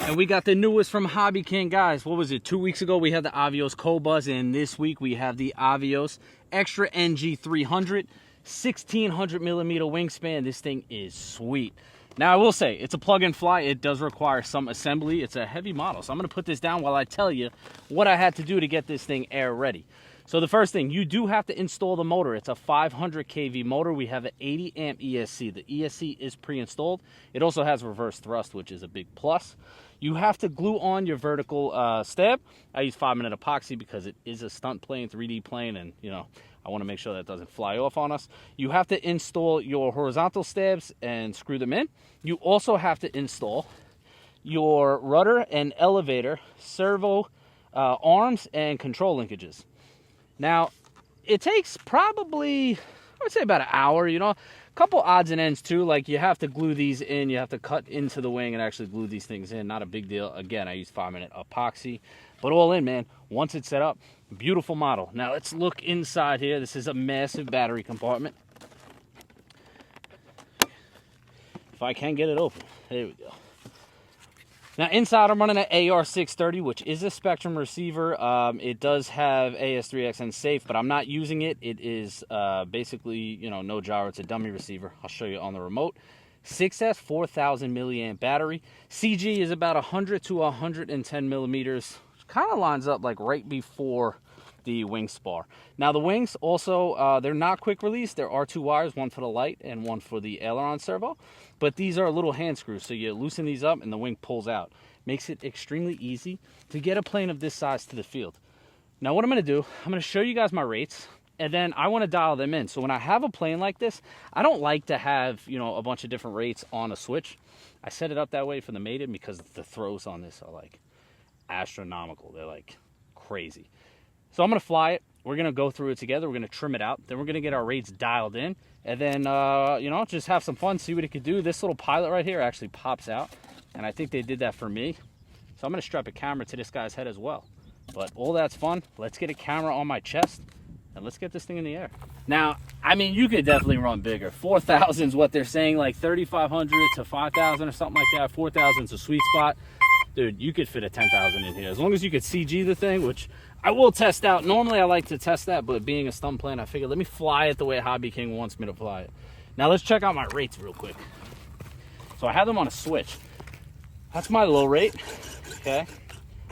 And we got the newest from Hobbyking, guys. What was it? 2 weeks ago we had the Avios Cobuzz, and this week we have the Avios ExtraNG 300, 1600 millimeter wingspan. This thing is sweet. Now I will say it's a plug and fly. It does require some assembly. It's a heavy model, so I'm going to put this down while I tell you what I had to do to get this thing air ready. So the first thing, you do have to install the motor. It's a 500 kV motor. We have an 80 amp ESC. The ESC is pre-installed. It also has reverse thrust, which is a big plus. You have to glue on your vertical stab. I use 5-minute epoxy because it is a stunt plane, 3D plane, and you know, I want to make sure that doesn't fly off on us. You have to install your horizontal stabs and screw them in. You also have to install your rudder and elevator, servo arms, and control linkages. Now, it takes probably, I would say about an hour, you know, a couple odds and ends too. Like you have to glue these in, you have to cut into the wing and actually glue these things in. Not a big deal. Again, I use 5-minute epoxy, but all in, man, once it's set up, beautiful model. Now let's look inside here. This is a massive battery compartment. If I can get it open, there we go. Now inside I'm running an AR630, which is a Spectrum receiver. It does have AS3XN safe, but I'm not using it. It is basically, you know, no gyro. It's a dummy receiver. I'll show you on the remote. 6S 4000 milliamp battery. CG is about 100 to 110 millimeters. Kind of lines up like right before the wing spar. Now the wings also, they're not quick release. There are 2 wires, one for the light and one for the aileron servo. But these are little hand screws, so you loosen these up and the wing pulls out. Makes it extremely easy to get a plane of this size to the field. Now what I'm going to do, I'm going to show you guys my rates, and then I want to dial them in. So when I have a plane like this, I don't like to have, you know, a bunch of different rates on a switch. I set it up that way for the Maiden because the throws on this are like astronomical. They're like crazy. So I'm going to fly it. We're going to go through it together. We're going to trim it out. Then we're going to get our rates dialed in. And then, you know, just have some fun, see what it could do. This little pilot right here actually pops out. And I think they did that for me. So I'm going to strap a camera to this guy's head as well. But all that's fun. Let's get a camera on my chest. And let's get this thing in the air. Now, I mean, you could definitely run bigger. 4,000 is what they're saying. Like 3,500 to 5,000 or something like that. 4,000 is a sweet spot. Dude, you could fit a 10,000 in here. As long as you could CG the thing, which I will test out. Normally I like to test that, but being a stunt plane, I figured let me fly it the way Hobbyking wants me to fly it. Now let's check out my rates real quick. So I have them on a switch. That's my low rate, okay?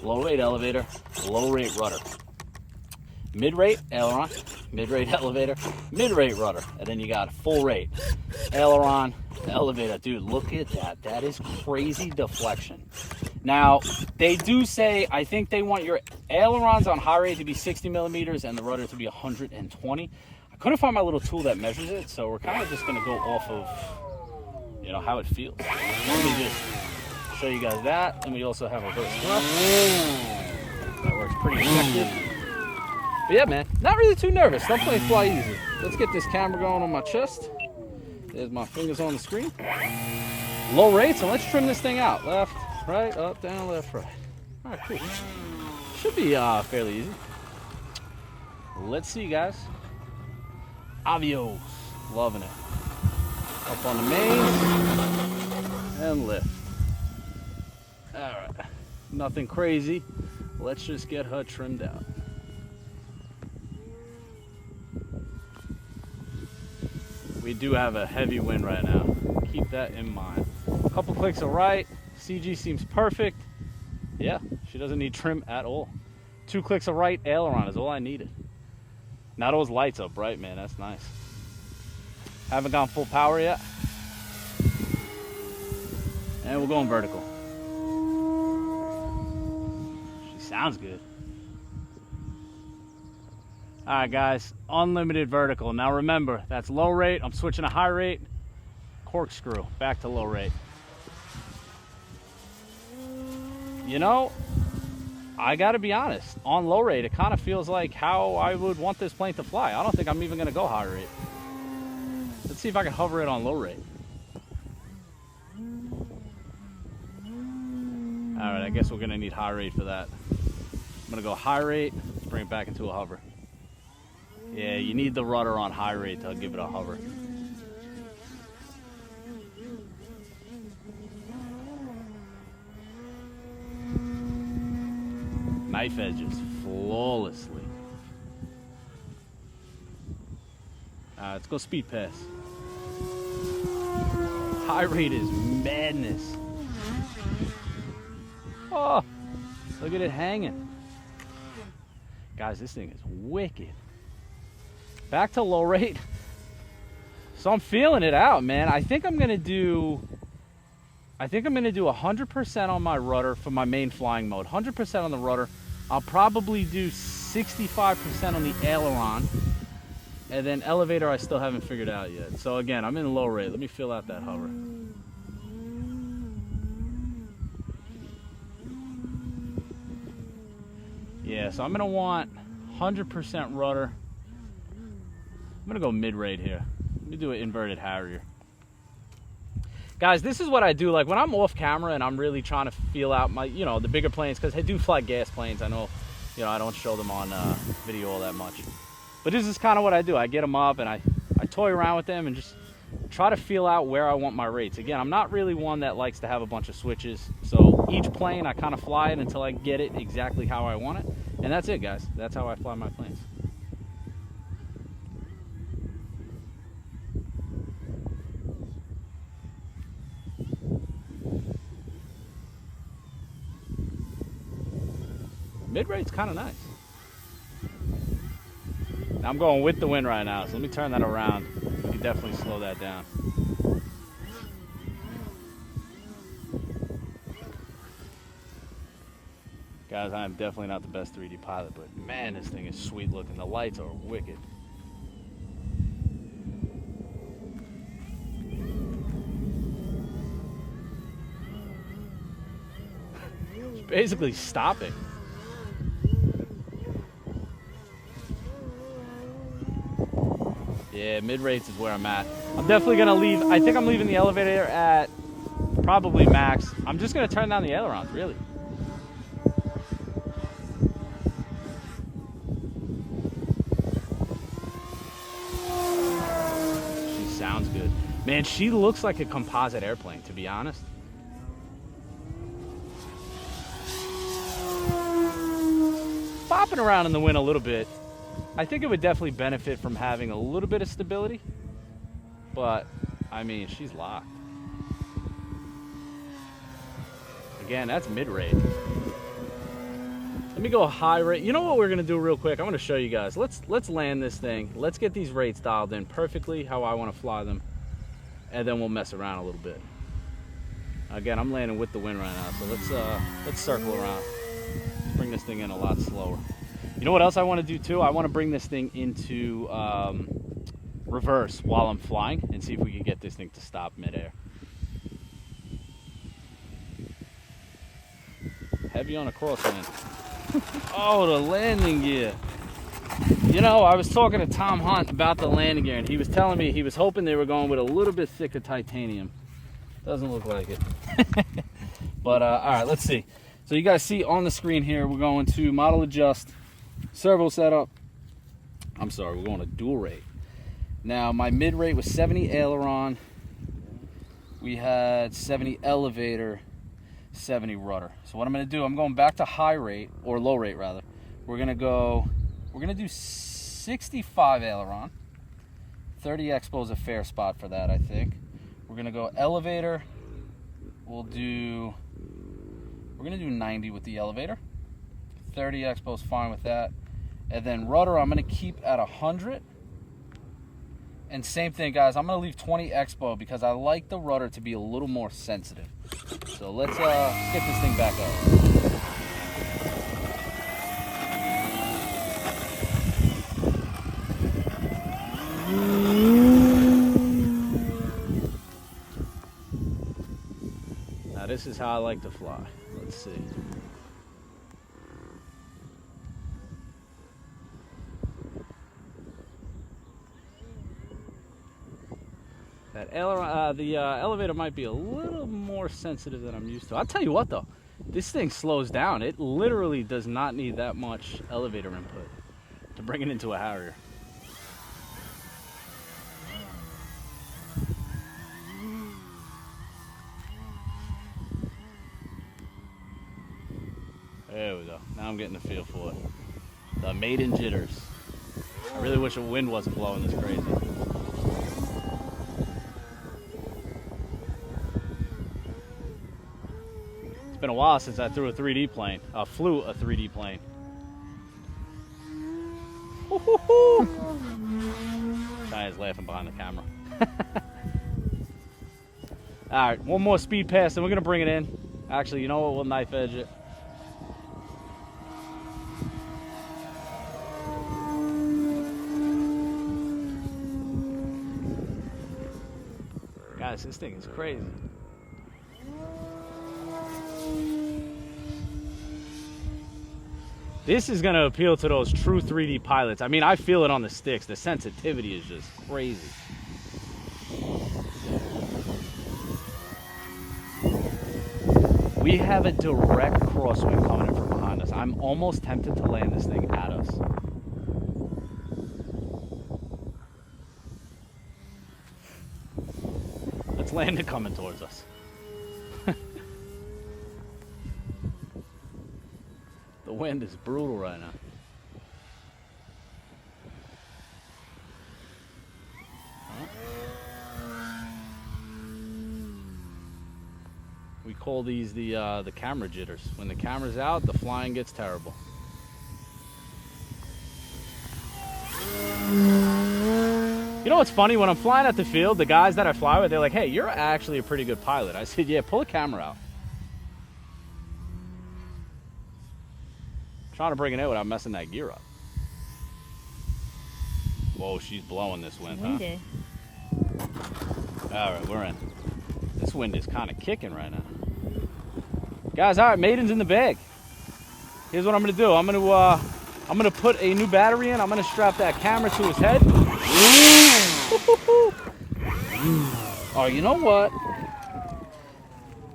Low rate elevator, low rate rudder. Mid-rate aileron, mid-rate elevator, mid-rate rudder. And then you got full rate aileron, elevator. Dude, look at that. That is crazy deflection. Now, they do say, I think they want your ailerons on high rate to be 60 millimeters and the rudder to be 120. I couldn't find my little tool that measures it, so we're kind of just going to go off of, you know, how it feels. Let me just show you guys that. And we also have a reverse thrust. That works pretty effective. But yeah, man, not really too nervous. Stunt planes fly easy. Let's get this camera going on my chest. There's my fingers on the screen. Low rates, and let's trim this thing out. Left, right, up, down, left, right. All right, cool. Should be fairly easy. Let's see, guys. Avios, loving it. Up on the main and lift. All right, nothing crazy. Let's just get her trimmed out. We do have a heavy wind right now. Keep that in mind. A couple clicks of right. CG seems perfect. Yeah, she doesn't need trim at all. 2 clicks of right, aileron is all I needed. Now those lights up bright, man. That's nice. Haven't gone full power yet. And we're going vertical. She sounds good. All right, guys, unlimited vertical. Now remember, that's low rate. I'm switching to high rate. Corkscrew, back to low rate. You know, I gotta be honest, on low rate, it kind of feels like how I would want this plane to fly. I don't think I'm even gonna go high rate. Let's see if I can hover it on low rate. All right, I guess we're gonna need high rate for that. I'm gonna go high rate, let's bring it back into a hover. Yeah, you need the rudder on high rate to give it a hover. Knife edges flawlessly. Let's go speed pass. High rate is madness. Oh, look at it hanging. Guys, this thing is wicked. Back to low rate. So I'm feeling it out, man. I think I'm gonna do 100% on my rudder for my main flying mode. 100% on the rudder. I'll probably do 65% on the aileron. And then elevator I still haven't figured out yet. So again, I'm in low rate. Let me fill out that hover. Yeah, so I'm gonna want 100% rudder. I'm gonna go mid-rate here. Let me do an inverted harrier. Guys, this is what I do. Like when I'm off camera and I'm really trying to feel out my, the bigger planes, because I do fly gas planes. I know, I don't show them on video all that much. But this is kind of what I do. I get them up and I toy around with them and just try to feel out where I want my rates. Again, I'm not really one that likes to have a bunch of switches. So each plane, I kind of fly it until I get it exactly how I want it. And that's it, guys. That's how I fly my planes. Mid-rate's kind of nice. Now I'm going with the wind right now, so let me turn that around. We can definitely slow that down. Guys, I am definitely not the best 3D pilot, but man, this thing is sweet looking. The lights are wicked. It's basically stopping. Yeah, mid-rates is where I'm at. I'm definitely gonna leave. I think I'm leaving the elevator at probably max. I'm just gonna turn down the ailerons, really. She sounds good. Man, she looks like a composite airplane, to be honest. Bopping around in the wind a little bit. I think it would definitely benefit from having a little bit of stability, but I mean, she's locked. Again, that's mid-rate. Let me go high rate. You know what we're gonna do real quick? I want to show you guys. Let's land this thing. Let's get these rates dialed in perfectly how I want to fly them, and then we'll mess around a little bit. Again, I'm landing with the wind right now, so let's circle around. Let's bring this thing in a lot slower. You know what else I want to do too? I want to bring this thing into reverse while I'm flying and see if we can get this thing to stop midair. Heavy on a crosswind. Oh, the landing gear. I was talking to Tom Hunt about the landing gear, and he was telling me he was hoping they were going with a little bit thicker titanium. Doesn't look like it. But all right, let's see. So you guys see on the screen here, we're going to model adjust, servo setup. I'm sorry, we're going to dual rate. Now my mid rate was 70 aileron. We had 70 elevator, 70 rudder. So what I'm going to do, I'm going back to high rate, or low rate rather. We're going to do 65 aileron. 30 expo is a fair spot for that, I think. We're going to go elevator. We're going to do 90 with the elevator. 30 expo is fine with that. And then rudder, I'm going to keep at 100. And same thing, guys, I'm going to leave 20 expo because I like the rudder to be a little more sensitive. So let's get this thing back up. Now this is how I like to fly. Let's see. That the elevator might be a little more sensitive than I'm used to. I'll tell you what though, this thing slows down. It literally does not need that much elevator input to bring it into a harrier. There we go. Now I'm getting the feel for it. The Maiden jitters. I really wish the wind wasn't blowing this crazy. It's been a while since I flew a 3D plane. China's laughing behind the camera. Alright, one more speed pass and we're going to bring it in. Actually, you know what? We'll knife edge it. Guys, this thing is crazy. This is going to appeal to those true 3D pilots. I mean, I feel it on the sticks. The sensitivity is just crazy. We have a direct crosswind coming in from behind us. I'm almost tempted to land this thing at us. Let's land it coming towards us. The wind is brutal right now. We call these the camera jitters. When the camera's out, the flying gets terrible. You know what's funny? When I'm flying at the field, the guys that I fly with, they're like, hey, you're actually a pretty good pilot. I said, yeah, pull the camera out. I'm trying to bring it in without messing that gear up. Whoa, she's blowing this wind, Windy. Huh? All right, we're in. This wind is kind of kicking right now. Guys, all right, Maiden's in the bag. Here's what I'm gonna do. I'm gonna put a new battery in. I'm gonna strap that camera to his head. Oh, you know what?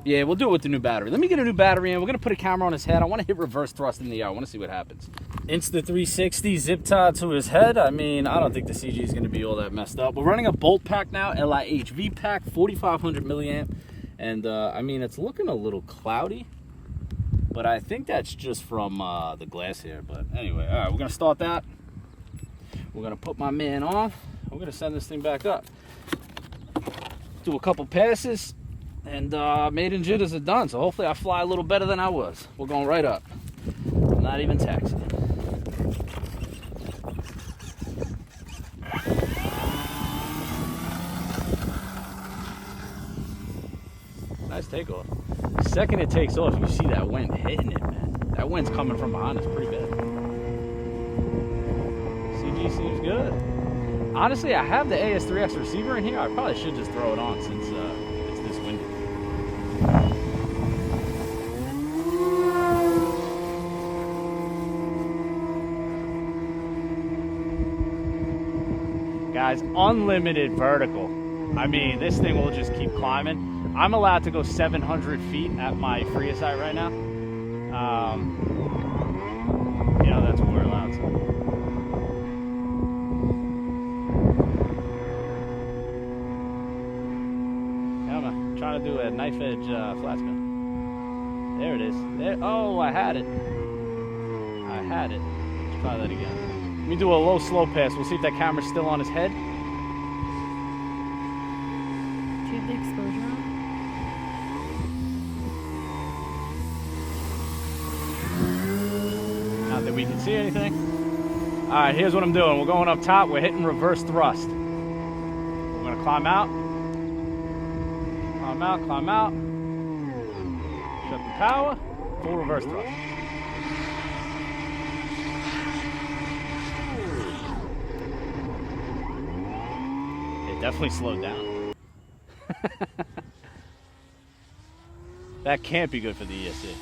Yeah, we'll do it with the new battery. Let me get a new battery in. We're gonna put a camera on his head. I want to hit reverse thrust in the air. I want to see what happens. Insta 360 zip tie to his head. I mean, I don't think the CG is gonna be all that messed up. We're running a bolt pack now, LIHV pack, 4,500 milliamp. And I mean, it's looking a little cloudy, but I think that's just from the glass here. But anyway, all right, we're gonna start that. We're gonna put my man on. We're gonna send this thing back up. Do a couple passes, and Maiden jitters are done. So hopefully I fly a little better than I was. We're going right up. I'm not even taxiing. Nice takeoff. The second it takes off, you see that wind hitting it, man. That wind's coming from behind us pretty bad. CG seems good. Honestly, I have the AS3X receiver in here. I probably should just throw it on since it's this windy. Guys, unlimited vertical. I mean, this thing will just keep climbing. I'm allowed to go 700 feet at my free site right now. You know, that's what we're allowed to. Come on, trying to do a knife edge flat spin. There it is. There. Oh, I had it. I had it. Let's try that again. Let me do a low slow pass. We'll see if that camera's still on his head. Do you have the exposure on? Not that we can see anything. All right, here's what I'm doing. We're going up top. We're hitting reverse thrust. We're gonna climb out. Climb out, climb out. Shut the power. Full reverse thrust. It definitely slowed down. That can't be good for the ESC.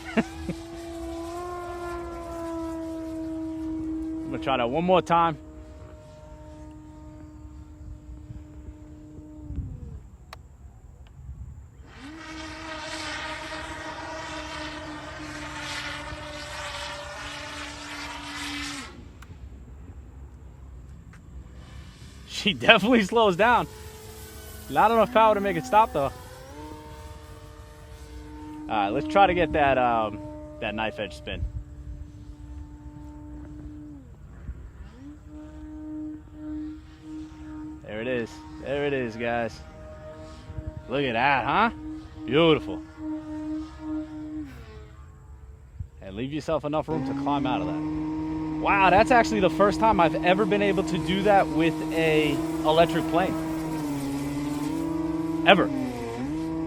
I'm gonna try that one more time. She definitely slows down. Not enough power to make it stop though. All right, let's try to get that that knife edge spin. There it is. There it is, guys. Look at that, huh? Beautiful. And leave yourself enough room to climb out of that. Wow, that's actually the first time I've ever been able to do that with a electric plane. Ever.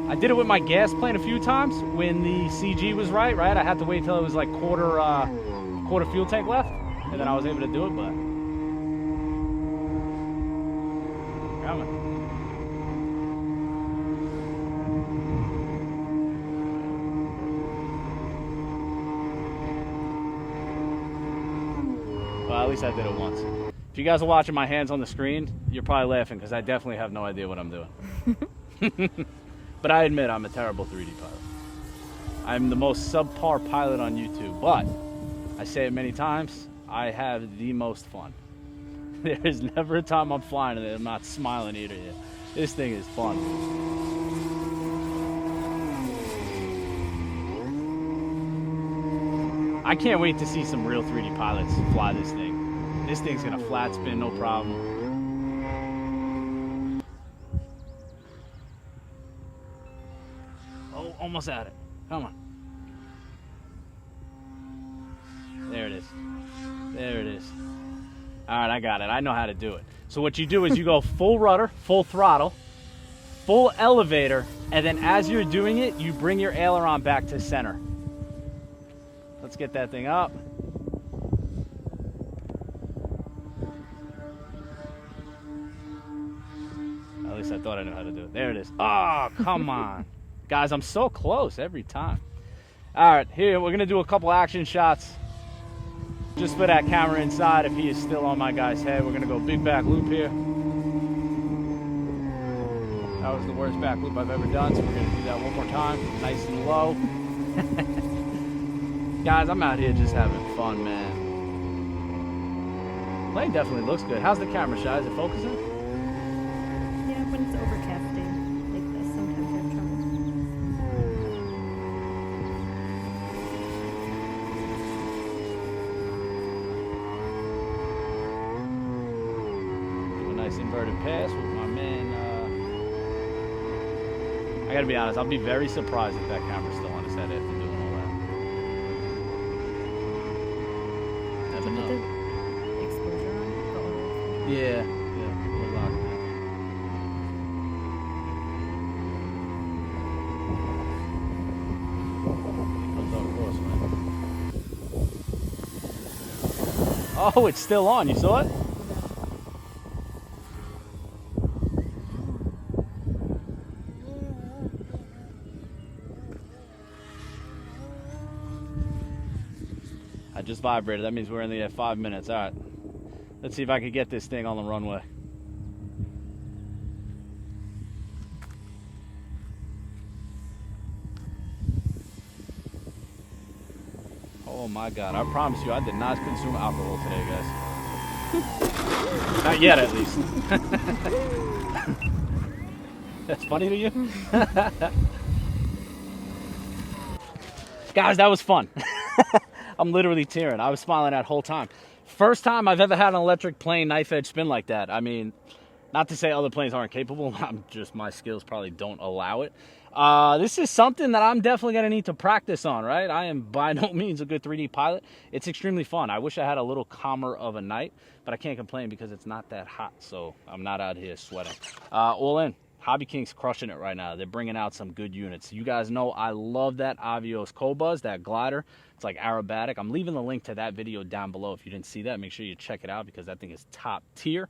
I did it with my gas plane a few times when the CG was right? I had to wait till it was like quarter fuel tank left, and then I was able to do it, but come on. Well, at least I did it once. If you guys are watching my hands on the screen, you're probably laughing because I definitely have no idea what I'm doing. But I admit I'm a terrible 3D pilot. I'm the most subpar pilot on YouTube, but I say it many times, I have the most fun. There's never a time I'm flying and I'm not smiling either. This thing is fun. I can't wait to see some real 3D pilots fly this thing. This thing's gonna flat spin, no problem. Oh, almost at it. Come on. There it is. There it is. All right, I got it. I know how to do it. So what you do is you go full rudder, full throttle, full elevator, and then as you're doing it, you bring your aileron back to center. Let's get that thing up. At least I thought I knew how to do it. There it is. Oh, come on. Guys, I'm so close every time. All right, here, we're gonna do a couple action shots. Just for that camera inside, if he is still on my guy's head, we're gonna go big back loop here. That was the worst back loop I've ever done, so we're gonna do that one more time, nice and low. Guys, I'm out here just having fun, man. Plane definitely looks good. How's the camera, Shy? Is it focusing? Yeah, when it's overcasting like this, sometimes I have trouble. Do a nice inverted pass with my man. I gotta be honest, I'll be very surprised if that camera's still on his head after doing all that. Never know. The exposure on the auto. Yeah, we're locked in. Oh, it's still on. You saw it? I just vibrated. That means we're in the 5 minutes. All right. Let's see if I can get this thing on the runway. Oh my God, I promise you I did not consume alcohol today, guys. Not yet, at least. That's funny to you? Guys, that was fun. I'm literally tearing. I was smiling that whole time. First time I've ever had an electric plane knife edge spin like that. I mean, not to say other planes aren't capable. My skills probably don't allow it. This is something that I'm definitely going to need to practice on, right? I am by no means a good 3D pilot. It's extremely fun. I wish I had a little calmer of a night, but I can't complain because it's not that hot, so I'm not out here sweating. All in. Hobbyking's crushing it right now. They're bringing out some good units. You guys know I love that Avios Cobuzz, that glider. It's like aerobatic. I'm leaving the link to that video down below. If you didn't see that, make sure you check it out because that thing is top tier.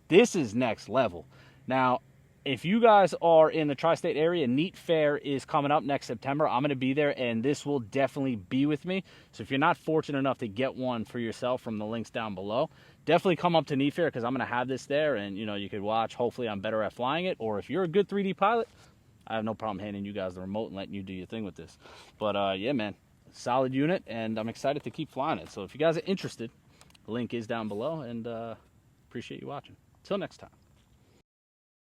This is next level. Now, if you guys are in the tri-state area, Neat Fair is coming up next September. I'm going to be there, and this will definitely be with me. So if you're not fortunate enough to get one for yourself from the links down below, definitely come up to Neat Fair because I'm going to have this there, and you could watch. Hopefully I'm better at flying it, or if you're a good 3D pilot, I have no problem handing you guys the remote and letting you do your thing with this. But yeah, man, solid unit, and I'm excited to keep flying it. So if you guys are interested, the link is down below, and appreciate you watching. Till next time.